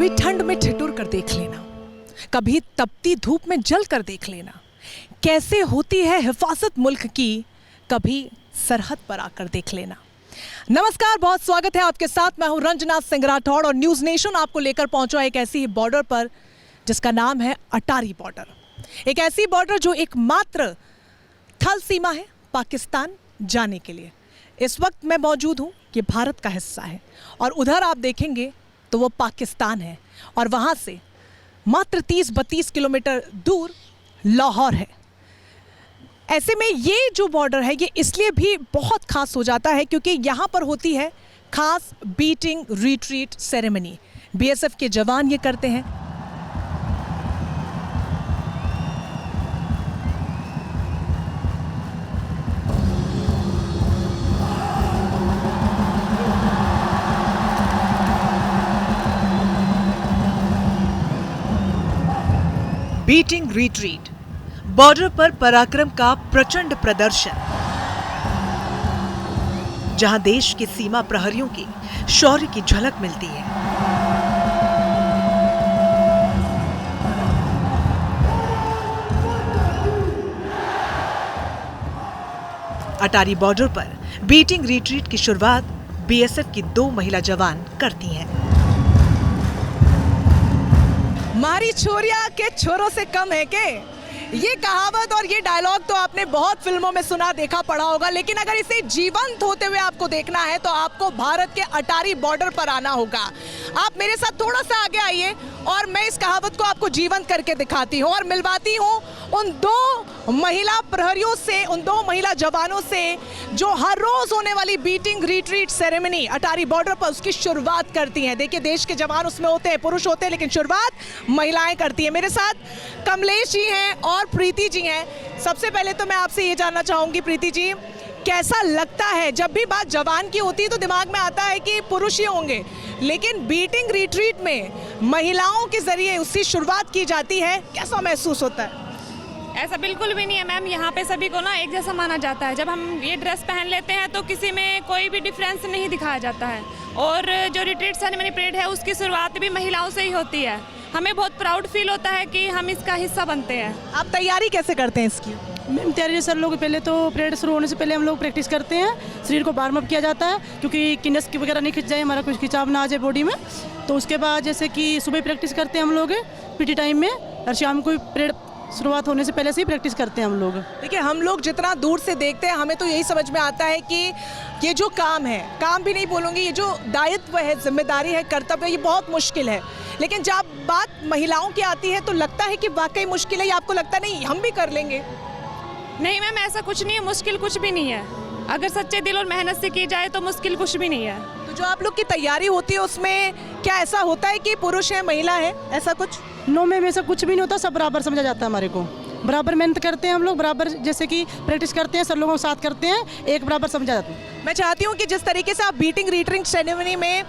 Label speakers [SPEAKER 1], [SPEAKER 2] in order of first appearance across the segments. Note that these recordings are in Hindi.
[SPEAKER 1] कभी ठंड में ठिठुर कर देख लेना, कभी तपती धूप में जल कर देख लेना, कैसे होती है हिफाजत मुल्क की, कभी सरहद पर आकर देख लेना। नमस्कार, बहुत स्वागत है आपके साथ। मैं हूं रंजना सिंह राठौड़ और न्यूज़ नेशन आपको लेकर पहुंचा एक ऐसी ही बॉर्डर पर जिसका नाम है अटारी बॉर्डर। एक ऐसी बॉर्डर जो एकमात्र थल सीमा है पाकिस्तान जाने के लिए। इस वक्त मैं मौजूद हूं, ये भारत का हिस्सा है और उधर आप देखेंगे तो वो पाकिस्तान है और वहाँ से मात्र 30-32 किलोमीटर दूर लाहौर है। ऐसे में ये जो बॉर्डर है ये इसलिए भी बहुत खास हो जाता है क्योंकि यहाँ पर होती है खास बीटिंग रिट्रीट सेरेमनी। बीएसएफ के जवान ये करते हैं। बीटिंग रिट्रीट, बॉर्डर पर पराक्रम का प्रचंड प्रदर्शन, जहां देश के सीमा प्रहरियों की शौर्य की झलक मिलती है। अटारी बॉर्डर पर बीटिंग रिट्रीट की शुरुआत बीएसएफ की 2 महिला जवान करती हैं। मारी छोरिया के छोरों से कम है के, ये कहावत और ये डायलॉग तो आपने बहुत फिल्मों में सुना देखा पढ़ा होगा, लेकिन अगर इसे जीवंत होते हुए आपको देखना है तो आपको भारत के अटारी बॉर्डर पर आना होगा। आप मेरे साथ थोड़ा सा आगे आइए और मैं इस कहावत को आपको जीवंत करके दिखाती हूँ और मिलवाती हूँ उन 2 महिला प्रहरियों से, उन 2 महिला जवानों से जो हर रोज होने वाली बीटिंग रिट्रीट सेरेमनी अटारी बॉर्डर पर उसकी शुरुआत करती हैं। देखिए, देश के जवान उसमें होते हैं, पुरुष होते हैं, लेकिन शुरुआत महिलाएं करती हैं। मेरे साथ कमलेश जी हैं और प्रीति जी हैं। सबसे पहले तो मैं आपसे ये जानना चाहूंगी प्रीति जी, कैसा लगता है जब भी बात जवान की होती है तो दिमाग में आता है कि पुरुष ही होंगे, लेकिन बीटिंग रिट्रीट में महिलाओं के जरिए उसकी शुरुआत की जाती है, कैसा महसूस होता है?
[SPEAKER 2] ऐसा बिल्कुल भी नहीं है मैम, यहाँ पे सभी को ना एक जैसा माना जाता है। जब हम ये ड्रेस पहन लेते हैं तो किसी में कोई भी डिफरेंस नहीं दिखाया जाता है और जो रिट्रीट सेरेमनी परेड है उसकी शुरुआत भी महिलाओं से ही होती है। हमें बहुत प्राउड फील होता है कि हम इसका हिस्सा बनते हैं।
[SPEAKER 1] आप तैयारी कैसे करते हैं इसकी?
[SPEAKER 3] मैम, तैयारी सर लोग पहले तो परेड शुरू होने से पहले हम लोग प्रैक्टिस करते हैं, शरीर को वार्म अप किया जाता है क्योंकि किनस की वगैरह नहीं खिंच जाए, हमारा कुछ खिंचाव ना आ जाए बॉडी में। तो उसके बाद जैसे कि सुबह प्रैक्टिस करते हैं हम लोग पीटी टाइम में और शाम को परेड शुरुआत होने से पहले से ही प्रैक्टिस करते हैं हम लोग।
[SPEAKER 1] देखिए, हम लोग जितना दूर से देखते हैं हमें तो यही समझ में आता है कि ये जो काम है, काम भी नहीं बोलूँगी, ये जो दायित्व है, जिम्मेदारी है, कर्तव्य है, ये बहुत मुश्किल है। लेकिन जब बात महिलाओं की आती है तो लगता है कि वाकई मुश्किल है, या आपको लगता नहीं हम भी कर लेंगे?
[SPEAKER 2] नहीं मैम, ऐसा कुछ नहीं है, मुश्किल कुछ भी नहीं है। अगर सच्चे दिल और मेहनत से की जाए तो मुश्किल कुछ भी नहीं है।
[SPEAKER 1] तो जो आप लोग की तैयारी होती है उसमें क्या ऐसा होता है कि पुरुष है महिला है, ऐसा कुछ?
[SPEAKER 3] नो मैम, ऐसा कुछ भी नहीं होता, सब बराबर समझा जाता है हमारे को। बराबर मेहनत करते हैं हम लोग, बराबर जैसे कि प्रैक्टिस करते हैं, सब लोगों के साथ करते हैं, एक बराबर समझा जाता है।
[SPEAKER 1] मैं चाहती हूँ कि जिस तरीके से आप बीटिंग रिट्रीट सेरेमनी में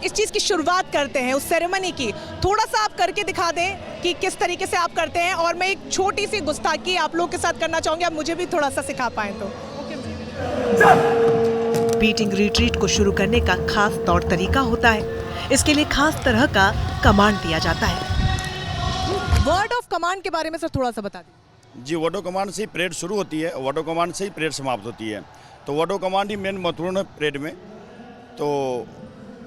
[SPEAKER 1] इस चीज़ की शुरुआत करते हैं, उस सेरेमनी की थोड़ा सा आप करके दिखा दें कि किस तरीके से आप करते हैं। और मैं एक छोटी सी गुस्ताखी आप लोग के साथ करना चाहूँगी, आप मुझे भी थोड़ा सा सिखा पाएँ तो। बीटिंग रिट्रीट को शुरू करने का खास तौर तरीका होता है। इसके लिए खास तरह का कमांड दिया जाता है। वर्ड ऑफ कमांड के बारे में सर थोड़ा सा बता दीजिए।
[SPEAKER 4] जी, वर्ड ऑफ कमांड से ही परेड शुरू होती है, वर्ड ऑफ कमांड से ही परेड समाप्त होती है। तो word of command he main महत्वपूर्ण है परेड में। तो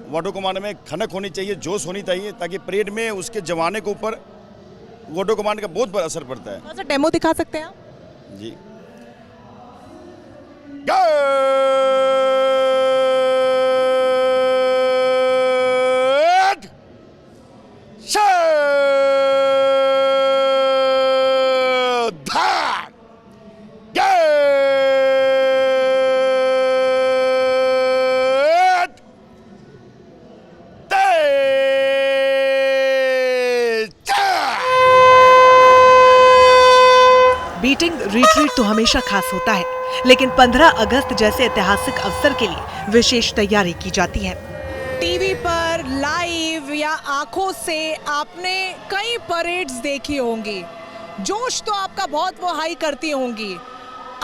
[SPEAKER 4] वर्ड ऑफ कमांड में खनक होनी चाहिए, जोश होनी चाहिए, ताकि परेड में उसके जवाने के ऊपर वर्ड ऑफ कमांड का बहुत बड़ा असर पड़ता है।
[SPEAKER 1] थोड़ा सा डेमो दिखा सकते हैं आप?
[SPEAKER 4] जी।
[SPEAKER 1] बीटिंग रिट्रीट तो हमेशा खास होता है, लेकिन 15 अगस्त जैसे ऐतिहासिक अवसर के लिए विशेष तैयारी की जाती है। टीवी पर लाइव या आंखों से आपने कई परेड्स देखी होंगी, जोश तो आपका बहुत वो हाई करती होंगी,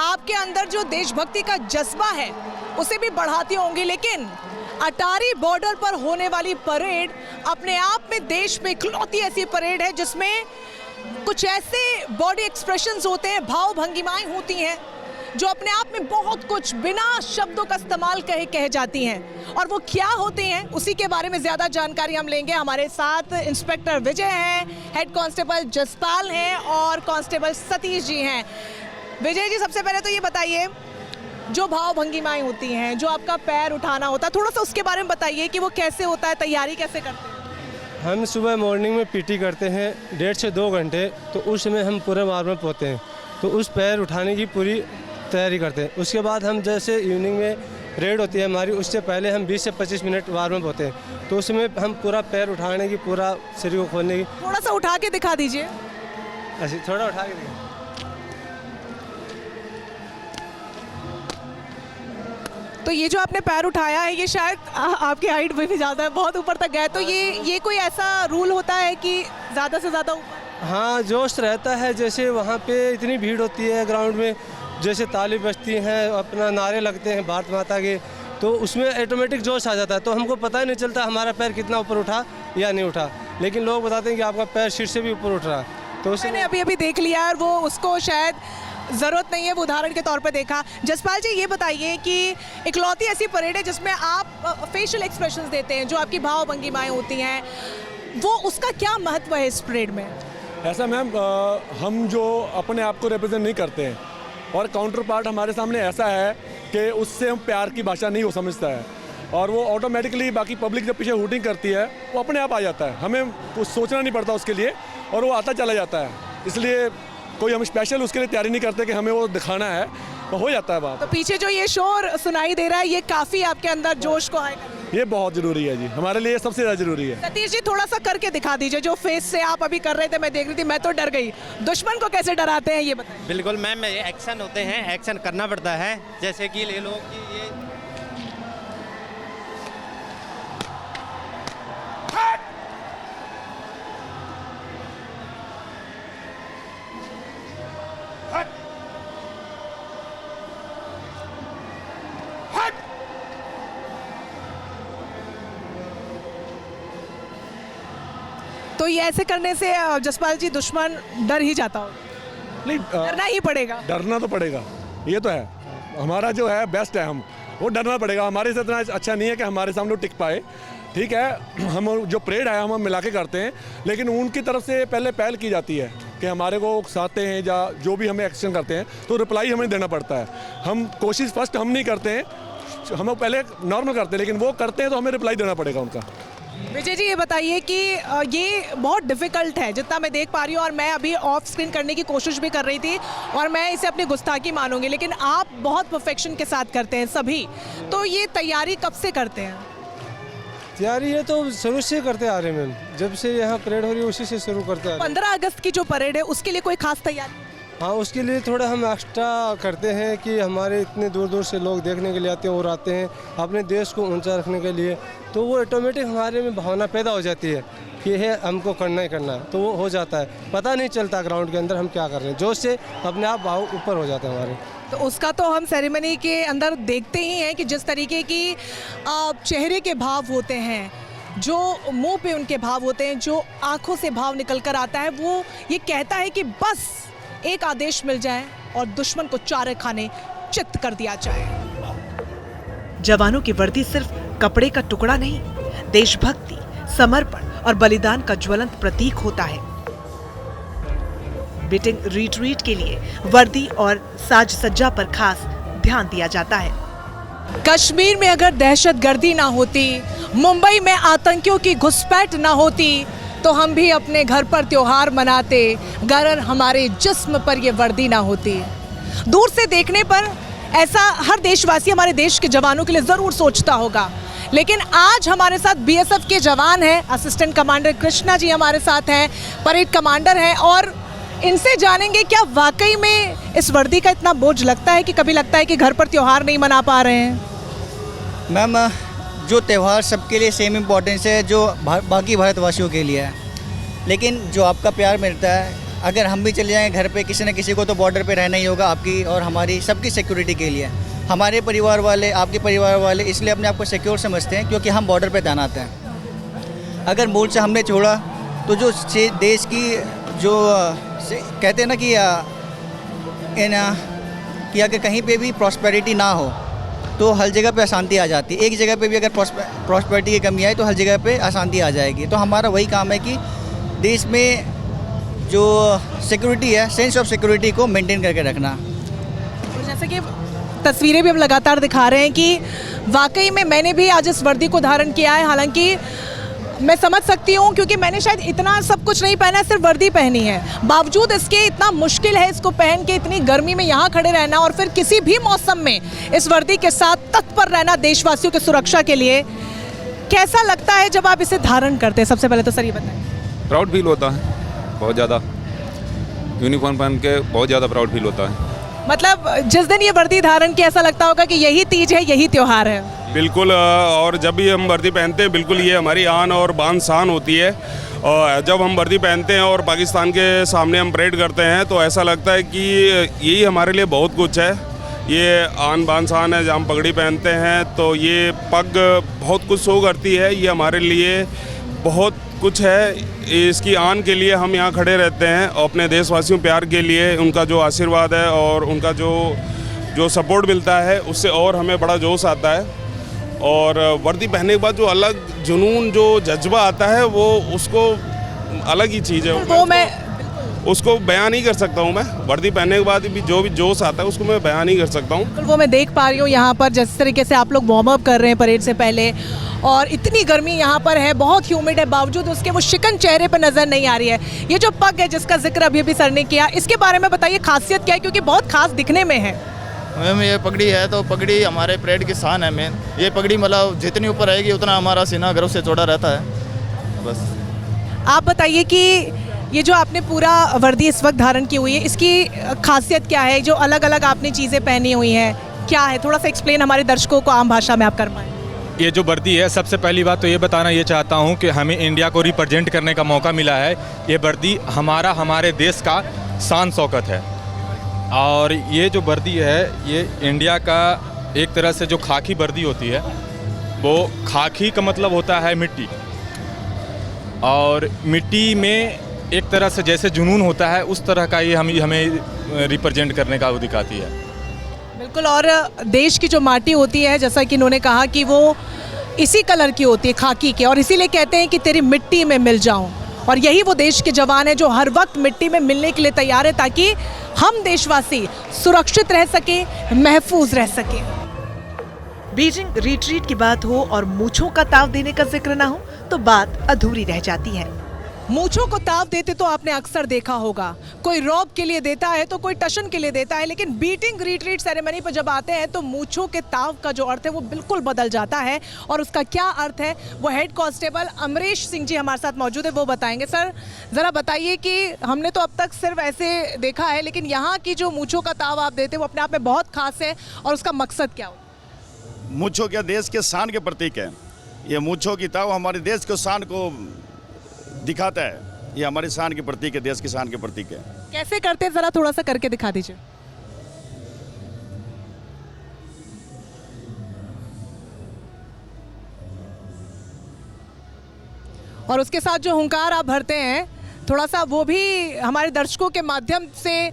[SPEAKER 1] आपके अंदर जो देशभक्ति का जज्बा है उसे भी बढ़ाती होंगी, लेकिन अटारी बॉर्डर पर होने वाली परेड अपने आप में देश में इकलौती ऐसी परेड है जिसमें कुछ ऐसे बॉडी एक्सप्रेशंस होते हैं, भाव भंगिमाएं होती हैं जो अपने आप में बहुत कुछ बिना शब्दों का इस्तेमाल कहे जाती हैं। और वो क्या होती हैं उसी के बारे में ज़्यादा जानकारी हम लेंगे। हमारे साथ इंस्पेक्टर विजय हैं, हेड कांस्टेबल जसपाल हैं और कांस्टेबल सतीश जी हैं। विजय जी, सबसे पहले तो ये बताइए, जो भाव भंगिमाएं होती हैं, जो आपका पैर उठाना होता है, थोड़ा सा उसके बारे में बताइए कि वो कैसे होता है, तैयारी कैसे करते हैं?
[SPEAKER 5] हम सुबह मॉर्निंग में पीटी करते हैं 1.5 से 2 घंटे, तो उस समय हम पूरे वार्म अप होते हैं, तो उस पैर उठाने की पूरी तैयारी करते हैं। उसके बाद हम जैसे इवनिंग में रेड होती है हमारी, उससे पहले हम 20 से 25 मिनट वार्म अप होते हैं, तो उसमें हम पूरा पैर उठाने की, पूरा शरीर को खोलने की।
[SPEAKER 1] थोड़ा सा उठा के दिखा दीजिए।
[SPEAKER 5] ऐसे थोड़ा उठा के देखिए।
[SPEAKER 1] तो ये जो आपने पैर उठाया है ये शायद आपकी हाइट में भी ज़्यादा है, बहुत ऊपर तक गया है, तो ये कोई ऐसा रूल होता है कि ज़्यादा से ज़्यादा ऊपर?
[SPEAKER 5] हाँ, जोश रहता है। जैसे वहाँ पे इतनी भीड़ होती है ग्राउंड में, जैसे ताली बजती हैं, अपना नारे लगते हैं भारत माता के, तो उसमें ऑटोमेटिक जोश आ जाता है, तो हमको पता ही नहीं चलता हमारा पैर कितना ऊपर उठा या नहीं उठा, लेकिन लोग बताते हैं कि आपका पैर सिर से भी ऊपर उठ रहा है। तो
[SPEAKER 1] मैंने अभी देखा और वो उसको शायद ज़रूरत नहीं है, वो उदाहरण के तौर पे देखा। जसपाल जी, ये बताइए कि इकलौती ऐसी परेड है जिसमें आप फेशियल एक्सप्रेशंस देते हैं, जो आपकी भाव भंगिमाएं होती हैं, वो उसका क्या महत्व है इस परेड में?
[SPEAKER 6] ऐसा मैम, हम जो अपने आप को रिप्रेजेंट नहीं करते हैं और काउंटर पार्ट हमारे सामने ऐसा है कि उससे हम प्यार की भाषा नहीं हो समझता है, और वो ऑटोमेटिकली बाकी पब्लिक जब पीछे हूटिंग करती है वो अपने आप आ जाता है, हमें कुछ सोचना नहीं पड़ता उसके लिए, और वो आता चला जाता है। इसलिए कोई हम स्पेशल उसके लिए तैयारी नहीं करते कि हमें वो दिखाना है, तो हो जाता है बात।
[SPEAKER 1] तो पीछे जो ये शोर सुनाई दे रहा है, ये काफ़ी आपके अंदर जोश को आएगा।
[SPEAKER 6] ये बहुत ज़रूरी है जी, हमारे लिए सबसे ज़्यादा ज़रूरी है।
[SPEAKER 1] सतीश जी, थोड़ा सा करके दिखा दीजिए, जो फेस से आप अभी कर रहे थे, मैं देख रही थी, मैं तो डर गई। दुश्मन को कैसे डराते हैं ये बताइए।
[SPEAKER 7] बिल्कुल मैम, ये एक्शन होते हैं, एक्शन करना पड़ता है। जैसे कि ले लो कि ये
[SPEAKER 1] तो ये ऐसे करने से जसपाल जी दुश्मन डर ही जाता हो?
[SPEAKER 6] नहीं,
[SPEAKER 1] डरना ही पड़ेगा।
[SPEAKER 6] डरना तो पड़ेगा, ये तो है, हमारा जो है बेस्ट है, हम वो डरना पड़ेगा। हमारे से इतना अच्छा नहीं है कि हमारे सामने टिक पाए, ठीक है। हम जो परेड है हम मिला के करते हैं, लेकिन उनकी तरफ से पहले पहल की जाती है कि हमारे को उकसाते हैं या जो भी हमें एक्शन करते हैं तो रिप्लाई हमें देना पड़ता है। हम कोशिश फर्स्ट हम नहीं करते हैं, हम पहले नॉर्मल करते हैं, लेकिन वो करते हैं तो हमें रिप्लाई देना पड़ेगा उनका।
[SPEAKER 1] विजय जी, ये बताइए कि ये बहुत डिफ़िकल्ट है जितना मैं देख पा रही हूँ, और मैं अभी ऑफ स्क्रीन करने की कोशिश भी कर रही थी और मैं इसे अपनी गुस्ताखी मानूंगी, लेकिन आप बहुत परफेक्शन के साथ करते हैं सभी। तो ये तैयारी कब से करते हैं?
[SPEAKER 5] तैयारी है तो शुरू से करते आ रहे हैं मैम, जब से यहाँ परेड हो रही है उसी से शुरू करते आ रहे हैं।
[SPEAKER 1] 15 अगस्त की जो परेड है उसके लिए कोई खास तैयारी?
[SPEAKER 5] हाँ, उसके लिए थोड़ा हम एक्स्ट्रा करते हैं कि हमारे इतने दूर दूर से लोग देखने के लिए आते हैं और आते हैं अपने देश को ऊंचा रखने के लिए, तो वो ऑटोमेटिक हमारे में भावना पैदा हो जाती है कि है हमको करना ही करना है, तो वो हो जाता है, पता नहीं चलता ग्राउंड के अंदर हम क्या कर रहे हैं, जोश से अपने आप भाव ऊपर हो जाते हैं हमारे।
[SPEAKER 1] तो उसका तो हम सेरेमनी के अंदर देखते ही हैं कि जिस तरीके की चेहरे के भाव होते हैं, जो मुंह पे उनके भाव होते हैं, जो आंखों से भाव निकल कर आता है, वो ये कहता है कि बस एक आदेश मिल जाए और दुश्मन को चारे खाने चित्त कर दिया जाए।
[SPEAKER 8] जवानों की वर्दी सिर्फ कपड़े का टुकड़ा नहीं, देशभक्ति, समर्पण और बलिदान का ज्वलंत प्रतीक होता है। बीटिंग रिट्रीट के लिए वर्दी और साज सज्जा पर खास ध्यान दिया जाता है।
[SPEAKER 1] कश्मीर में अगर दहशतगर्दी ना होती, मुंबई में आतंकियों की घुसपैठ ना होती, तो हम भी अपने घर पर त्योहार मनाते, अगर हमारे जिस्म पर ये वर्दी ना होती। दूर से देखने पर ऐसा हर देशवासी हमारे देश के जवानों के लिए ज़रूर सोचता होगा, लेकिन आज हमारे साथ बीएसएफ के जवान हैं, असिस्टेंट कमांडर कृष्णा जी हमारे साथ हैं, परेड कमांडर हैं, और इनसे जानेंगे क्या वाकई में इस वर्दी का इतना बोझ लगता है कि कभी लगता है कि घर पर त्योहार नहीं मना पा रहे हैं?
[SPEAKER 9] मैम, जो त्यौहार सबके लिए सेम इम्पोर्टेंस है जो बाकी भारतवासियों के लिए है, लेकिन जो आपका प्यार मिलता है, अगर हम भी चले जाएं घर पे किसी न किसी को, तो बॉर्डर पे रहना ही होगा आपकी और हमारी सबकी सिक्योरिटी के लिए। हमारे परिवार वाले, आपके परिवार वाले इसलिए अपने आप को सिक्योर समझते हैं क्योंकि हम बॉर्डर पे तैनात हैं। अगर मोर्चा हमने छोड़ा तो जो देश की जो कहते हैं ना कि अगर कहीं पे भी प्रॉस्पेरिटी ना हो तो हर जगह पे अशांति आ जाती है। एक जगह पे भी अगर प्रॉस्पेरिटी की कमी आए तो हर जगह पे अशांति आ जाएगी। तो हमारा वही काम है कि देश में जो सिक्योरिटी है, सेंस ऑफ सिक्योरिटी को मेंटेन करके रखना।
[SPEAKER 1] तो जैसे कि तस्वीरें भी हम लगातार दिखा रहे हैं कि वाकई में मैंने भी आज इस वर्दी को धारण किया है। हालांकि मैं समझ सकती हूँ क्योंकि मैंने शायद इतना सब कुछ नहीं पहना, सिर्फ वर्दी पहनी है। बावजूद इसके इतना मुश्किल है इसको पहन के इतनी गर्मी में यहाँ खड़े रहना और फिर किसी भी मौसम में इस वर्दी के साथ तत्पर रहना देशवासियों की सुरक्षा के लिए। कैसा लगता है जब आप इसे धारण करते हैं? सबसे पहले तो सर ये बताएं।
[SPEAKER 10] प्राउड फील होता है बहुत ज़्यादा, यूनिफॉर्म पहन के बहुत ज़्यादा प्राउड फील होता है।
[SPEAKER 1] मतलब जिस दिन ये वर्दी धारण की ऐसा लगता होगा कि यही तीज है, यही त्यौहार है।
[SPEAKER 10] बिल्कुल, और जब भी हम वर्दी पहनते हैं बिल्कुल ये हमारी आन और बान शान होती है। और जब हम वर्दी पहनते हैं और पाकिस्तान के सामने हम परेड करते हैं तो ऐसा लगता है कि यही हमारे लिए बहुत कुछ है। ये आन बान शान है। जब हम पगड़ी पहनते हैं तो ये पग बहुत कुछ शो करती है। ये हमारे लिए बहुत कुछ है। इसकी आन के लिए हम यहाँ खड़े रहते हैं और अपने देशवासियों प्यार के लिए उनका जो आशीर्वाद है और उनका जो सपोर्ट मिलता है उससे और हमें बड़ा जोश आता है। और वर्दी पहनने के बाद जो अलग जुनून, जो जज्बा आता है वो उसको अलग ही चीज़ है।
[SPEAKER 1] वो मैं
[SPEAKER 10] उसको बयान नहीं कर सकता हूँ। मैं वर्दी पहनने के बाद भी जो भी जोश आता है उसको मैं बयान नहीं कर सकता हूँ।
[SPEAKER 1] वो मैं देख पा रही हूँ यहाँ पर जिस तरीके से आप लोग वार्म अप कर रहे हैं परेड से पहले, और इतनी गर्मी यहाँ पर है, बहुत ह्यूमिड है, बावजूद उसके वो शिकन चेहरे पर नज़र नहीं आ रही है। ये जो पग है जिसका जिक्र अभी भी सर ने किया, इसके बारे में बताइए खासियत क्या है, क्योंकि बहुत खास दिखने में है।
[SPEAKER 11] मैम ये पगड़ी है तो पगड़ी हमारे परेड की शान है मेन। ये पगड़ी मतलब जितनी ऊपर रहेगी उतना हमारा सीना गर्व से चौड़ा रहता है। बस
[SPEAKER 1] आप बताइए कि ये जो आपने पूरा वर्दी इस वक्त धारण की हुई है, इसकी खासियत क्या है? जो अलग अलग आपने चीज़ें पहनी हुई हैं क्या है? थोड़ा सा एक्सप्लेन हमारे दर्शकों को आम भाषा में आप कर पाएँ।
[SPEAKER 12] ये जो वर्दी है, सबसे पहली बात तो ये बताना ये चाहता हूँ कि हमें इंडिया को रिप्रेजेंट करने का मौका मिला है। ये वर्दी हमारे देश का शान शौकत है। और ये जो वर्दी है ये इंडिया का एक तरह से जो खाकी वर्दी होती है, वो खाकी का मतलब होता है मिट्टी, और मिट्टी में एक तरह से जैसे जुनून होता है उस तरह का ये हमें रिप्रेजेंट करने का वो दिखाती है।
[SPEAKER 1] बिल्कुल। और देश की जो माटी होती है, जैसा कि इन्होंने कहा कि वो इसी कलर की होती है, खाकी के, और इसीलिए कहते हैं कि तेरी मिट्टी में मिल जाऊं। और यही वो देश के जवान हैं जो हर वक्त मिट्टी में मिलने के लिए तैयार है ताकि हम देशवासी सुरक्षित रह सके, महफूज रह सके।
[SPEAKER 8] बीजिंग रिट्रीट की बात हो और मूंछों का ताव देने का जिक्र ना हो तो बात अधूरी रह जाती है।
[SPEAKER 1] मूंछों को ताव देते तो आपने अक्सर देखा होगा, कोई रॉब के लिए देता है तो कोई टशन के लिए देता है, लेकिन बीटिंग रिट्रीट सेरेमनी पर जब आते हैं तो मूंछों के ताव का जो अर्थ है वो बिल्कुल बदल जाता है। और उसका क्या अर्थ है वो हेड कांस्टेबल अमरीश सिंह जी हमारे साथ मौजूद है, वो बताएंगे। सर ज़रा बताइए कि हमने तो अब तक सिर्फ ऐसे देखा है, लेकिन यहाँ की जो मूंछों का ताव आप देते हैं वो अपने आप में बहुत खास है, और उसका मकसद क्या होता है?
[SPEAKER 4] मूंछों क्या देश के शान के प्रतीक है। ये मूंछों की ताव हमारे देश के शान को दिखाता है। ये हमारी शान के प्रतीक है, देश की शान के प्रतीक है।
[SPEAKER 1] कैसे करते हैं, जरा थोड़ा सा करके दिखा दीजिए। और उसके साथ जो हुंकार आप भरते हैं, थोड़ा सा वो भी हमारे दर्शकों के माध्यम से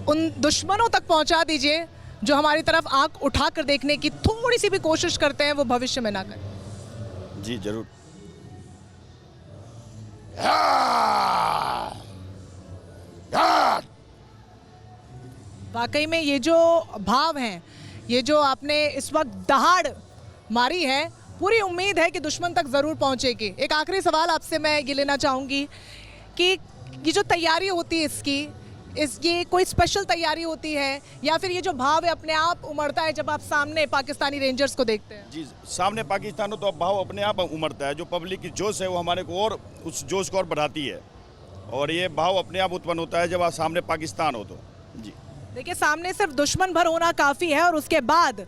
[SPEAKER 1] उन दुश्मनों तक पहुंचा दीजिए जो हमारी तरफ आंख उठाकर देखने की थोड़ी सी भी कोशिश करते हैं, वो भविष्य में ना करें।
[SPEAKER 4] जी जरूर।
[SPEAKER 1] वाकई में ये जो भाव हैं, ये जो आपने इस वक्त दहाड़ मारी है, पूरी उम्मीद है कि दुश्मन तक ज़रूर पहुंचेगी। एक आखिरी सवाल आपसे मैं ये लेना चाहूँगी कि ये जो तैयारी होती है ये कोई स्पेशल तैयारी होती है या फिर ये जो भाव है अपने आप उमड़ता है जब आप सामने पाकिस्तानी रेंजर्स को देखते हैं?
[SPEAKER 4] जी सामने पाकिस्तान हो तो अब भाव अपने आप उमड़ता है। जो पब्लिक की जोश है वो हमारे को और उस जोश को और बढ़ाती है, और ये भाव अपने आप उत्पन्न होता है जब आप सामने पाकिस्तान हो तो। जी
[SPEAKER 1] देखिए, सामने सिर्फ दुश्मन भर होना काफ़ी है, और उसके बाद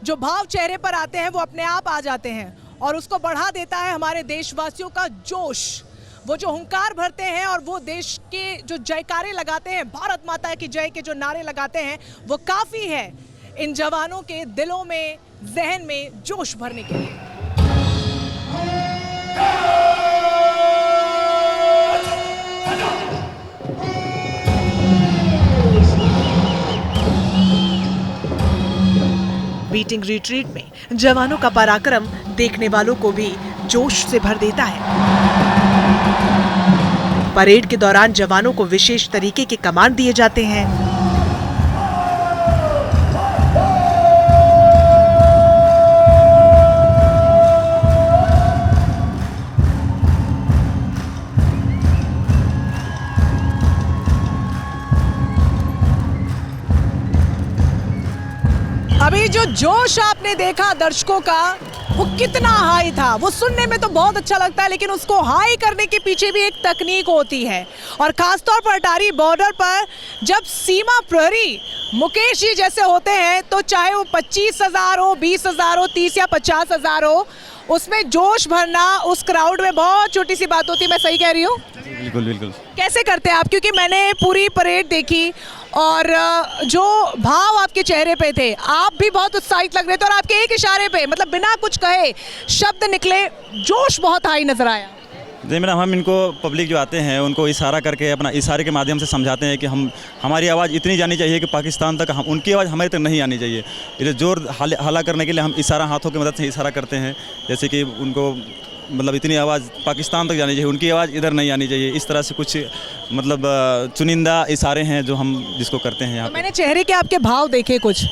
[SPEAKER 1] जो भाव चेहरे पर आते हैं वो अपने आप आ जाते हैं, और उसको बढ़ा देता है हमारे देशवासियों का जोश। वो जो हुंकार भरते हैं और वो देश के जो जयकारे लगाते हैं, भारत माता की जय के जो नारे लगाते हैं, वो काफ़ी है इन जवानों के दिलों में, जहन में जोश भरने के लिए।
[SPEAKER 8] बीटिंग रिट्रीट में जवानों का पराक्रम देखने वालों को भी जोश से भर देता है। परेड के दौरान जवानों को विशेष तरीके के कमांड दिए जाते हैं।
[SPEAKER 1] अभी जो जोश आपने देखा दर्शकों का, वो कितना हाई था, वो सुनने में तो बहुत अच्छा लगता है, लेकिन उसको हाई करने के पीछे भी एक तकनीक होती है। और खासतौर पर अटारी बॉर्डर पर जब सीमा प्रहरी मुकेश जी जैसे होते हैं, तो चाहे वो 25,000 हो, 20,000 हो, 30 या 50,000 हो, उसमें जोश भरना उस क्राउड में बहुत छोटी सी बात होती है। मैं सही कह रही हूँ?
[SPEAKER 13] बिल्कुल बिल्कुल।
[SPEAKER 1] कैसे करते हैं आप? क्योंकि मैंने पूरी परेड देखी और जो भाव आपके चेहरे पे थे, आप भी बहुत उत्साहित लग रहे थे और आपके एक इशारे पे, मतलब बिना कुछ कहे शब्द निकले, जोश बहुत हाई नजर आया।
[SPEAKER 13] जी मैडम, हम इनको पब्लिक जो आते हैं उनको इशारा करके, अपना इशारे के माध्यम से समझाते हैं कि हमारी आवाज़ इतनी जानी चाहिए कि पाकिस्तान तक उनकी आवाज़ हमारे तक नहीं आनी चाहिए। ये जोर हल्ला करने के लिए हम इशारा, हाथों की मदद से इशारा करते हैं, जैसे कि उनको मतलब इतनी आवाज़ पाकिस्तान तक जानी चाहिए, उनकी आवाज़ इधर नहीं आनी चाहिए। इस तरह से कुछ मतलब चुनिंदा इशारे हैं जो हम जिसको करते हैं यहाँ।
[SPEAKER 1] तो मैंने चेहरे के आपके भाव देखे कुछ,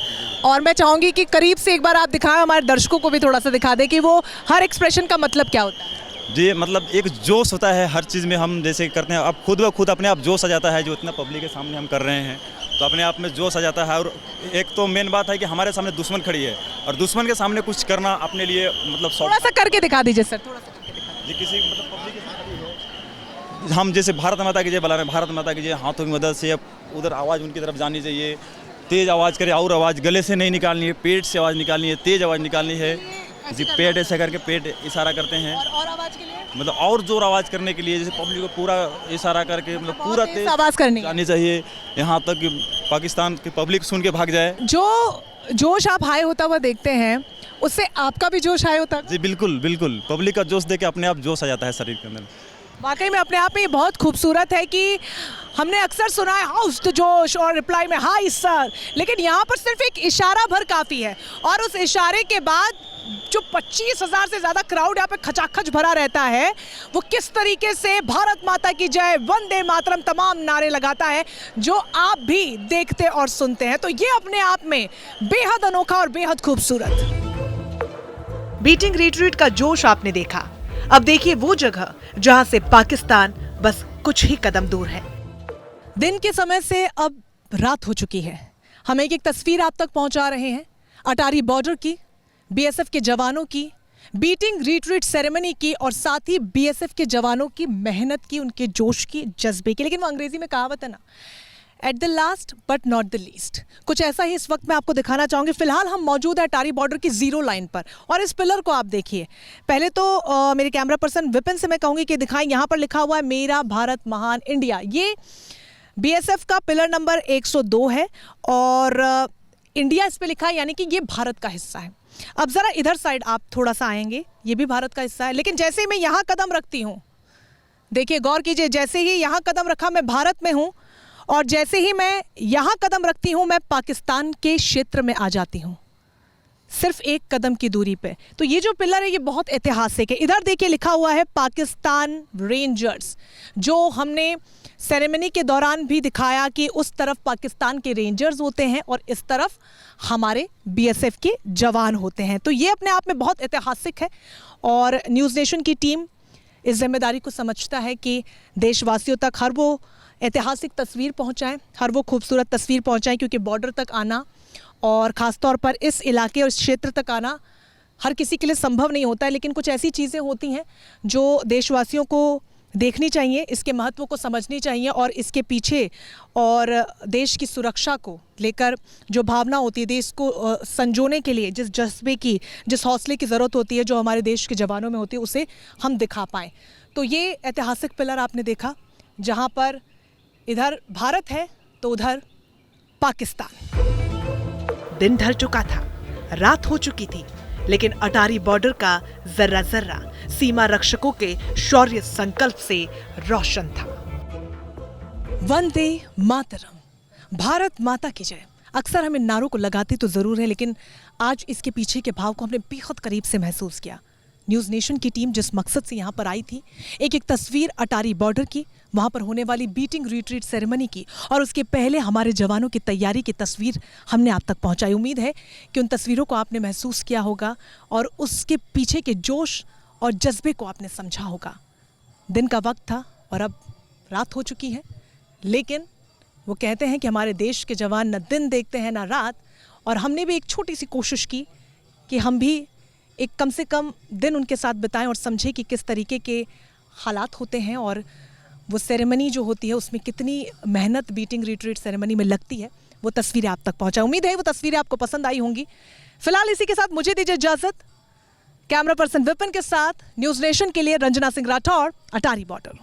[SPEAKER 1] और मैं चाहूँगी कि करीब से एक बार आप दिखाएं, हमारे दर्शकों को भी थोड़ा सा दिखा दें कि वो हर एक्सप्रेशन का मतलब क्या होता है।
[SPEAKER 13] जी मतलब एक जोश होता है हर चीज़ में, हम जैसे करते हैं, अब खुद ब खुद अपने आप जोश आ जाता है, जो इतना पब्लिक के सामने हम कर रहे हैं तो अपने आप में जोश आ जाता है। और एक तो मेन बात है कि हमारे सामने दुश्मन खड़ी है और दुश्मन के सामने कुछ करना अपने लिए मतलब
[SPEAKER 1] थोड़ा सा करके दिखा दीजिए सर, थोड़ा सा करके दिखा
[SPEAKER 13] जी। किसी मतलब पब्लिक के सामने हम जैसे भारत माता की जय बुला रहे हैं, भारत माता की जय, हाथों की मदद से उधर आवाज़ उनकी तरफ जानी चाहिए, तेज़ आवाज़ करे, और आवाज़ गले से नहीं निकालनी है, पेट से आवाज़ निकालनी है, तेज़ आवाज़ निकालनी है जी। पेट ऐसे करके पेट इशारा करते हैं,
[SPEAKER 1] और आवाज़ के लिए
[SPEAKER 13] मतलब और जोर आवाज़ करने के लिए, जैसे पब्लिक को पूरा इशारा करके मतलब पूरा तेज
[SPEAKER 1] आवाज़ करनी
[SPEAKER 13] जानी चाहिए, यहाँ तक कि पाकिस्तान की पब्लिक सुन के भाग जाए।
[SPEAKER 1] जो जोश आप हाई होता हुआ देखते हैं, उससे आपका भी जोश हाई होता है?
[SPEAKER 13] जी बिल्कुल बिल्कुल, पब्लिक का जोश देख के अपने आप जोश आ जाता है शरीर के अंदर।
[SPEAKER 1] वाकई में अपने आप में ये बहुत खूबसूरत है कि हमने अक्सर सुना है हाउस द जोश और रिप्लाई में हाई सर, लेकिन यहाँ पर सिर्फ एक इशारा भर काफ़ी है। और उस इशारे के बाद जो 25,000 से ज़्यादा क्राउड यहाँ पे खचाखच भरा रहता है, वो किस तरीके से भारत माता की जय, वंदे मातरम तमाम नारे लगाता है, जो आप भी देखते और सुनते हैं। तो ये अपने आप में बेहद अनोखा और बेहद खूबसूरत।
[SPEAKER 8] बीटिंग रिट्रीट का जोश आपने देखा, अब देखिए वो जगह जहां से पाकिस्तान बस कुछ ही कदम दूर है।
[SPEAKER 1] दिन के समय से अब रात हो चुकी है। हम एक एक तस्वीर आप तक पहुंचा रहे हैं अटारी बॉर्डर की, बीएसएफ के जवानों की, बीटिंग रिट्रीट सेरेमनी की, और साथ ही बीएसएफ के जवानों की मेहनत की, उनके जोश की, जज्बे की। लेकिन वो अंग्रेजी में कहावत है ना, at the last but not the least, कुछ ऐसा ही इस वक्त मैं आपको दिखाना चाहूँगी। फिलहाल हम मौजूद है अटारी बॉर्डर की जीरो लाइन पर, और इस पिलर को आप देखिए। पहले तो मेरे कैमरा पर्सन विपिन से मैं कहूँगी कि दिखाएं, यहाँ पर लिखा हुआ है मेरा भारत महान इंडिया। ये बीएसएफ का पिलर नंबर 102 है और इंडिया इस पर लिखा है, यानी कि ये भारत का हिस्सा है। अब ज़रा इधर साइड आप थोड़ा सा आएंगे, ये भी भारत का हिस्सा है। लेकिन जैसे ही मैं यहाँ कदम रखती हूँ, देखिए गौर कीजिए, जैसे ही यहाँ कदम रखा मैं भारत में हूँ, और जैसे ही मैं यहाँ कदम रखती हूँ मैं पाकिस्तान के क्षेत्र में आ जाती हूँ, सिर्फ एक कदम की दूरी पे। तो ये जो पिलर है ये बहुत ऐतिहासिक है। इधर देखिए लिखा हुआ है पाकिस्तान रेंजर्स, जो हमने सेरेमनी के दौरान भी दिखाया कि उस तरफ पाकिस्तान के रेंजर्स होते हैं और इस तरफ हमारे बीएसएफ के जवान होते हैं। तो ये अपने आप में बहुत ऐतिहासिक है, और न्यूज़ नेशन की टीम इस जिम्मेदारी को समझता है कि देशवासियों तक हर वो ऐतिहासिक तस्वीर पहुंचाएं, हर वो खूबसूरत तस्वीर पहुंचाएं, क्योंकि बॉर्डर तक आना और ख़ास तौर पर इस इलाके और इस क्षेत्र तक आना हर किसी के लिए संभव नहीं होता है। लेकिन कुछ ऐसी चीज़ें होती हैं जो देशवासियों को देखनी चाहिए, इसके महत्व को समझनी चाहिए, और इसके पीछे और देश की सुरक्षा को लेकर जो भावना होती है, देश को संजोने के लिए जिस जज्बे की, जिस हौसले की ज़रूरत होती है, जो हमारे देश के जवानों में होती है, उसे हम दिखा पाएँ। तो ये ऐतिहासिक पिलर आपने देखा, जहाँ पर इधर भारत है तो उधर पाकिस्तान।
[SPEAKER 8] दिन ढल चुका था, रात हो चुकी थी, लेकिन अटारी बॉर्डर का जर्रा जर्रा सीमा रक्षकों के शौर्य संकल्प से रोशन था।
[SPEAKER 1] वंदे मातरम, भारत माता की जय। अक्सर हम इन नारों को लगाते तो जरूर है, लेकिन आज इसके पीछे के भाव को हमने बेहद करीब से महसूस किया। न्यूज़ नेशन की टीम जिस मकसद से यहाँ पर आई थी, एक तस्वीर अटारी बॉर्डर की, वहाँ पर होने वाली बीटिंग रिट्रीट सेरेमनी की, और उसके पहले हमारे जवानों की तैयारी की तस्वीर हमने आप तक पहुँचाई। उम्मीद है कि उन तस्वीरों को आपने महसूस किया होगा और उसके पीछे के जोश और जज्बे को आपने समझा होगा। दिन का वक्त था और अब रात हो चुकी है, लेकिन वो कहते हैं कि हमारे देश के जवान न दिन देखते हैं ना रात, और हमने भी एक छोटी सी कोशिश की कि हम भी एक कम से कम दिन उनके साथ बिताएं और समझें कि किस तरीके के हालात होते हैं और वो सेरेमनी जो होती है उसमें कितनी मेहनत बीटिंग रिट्रीट सेरेमनी में लगती है। वो तस्वीरें आप तक पहुंचा। उम्मीद है वो तस्वीरें आपको पसंद आई होंगी। फिलहाल इसी के साथ मुझे दीजिए इजाजत। कैमरा पर्सन विपिन के साथ न्यूज़ नेशन के लिए रंजना सिंह राठौर, अटारी बॉर्डर।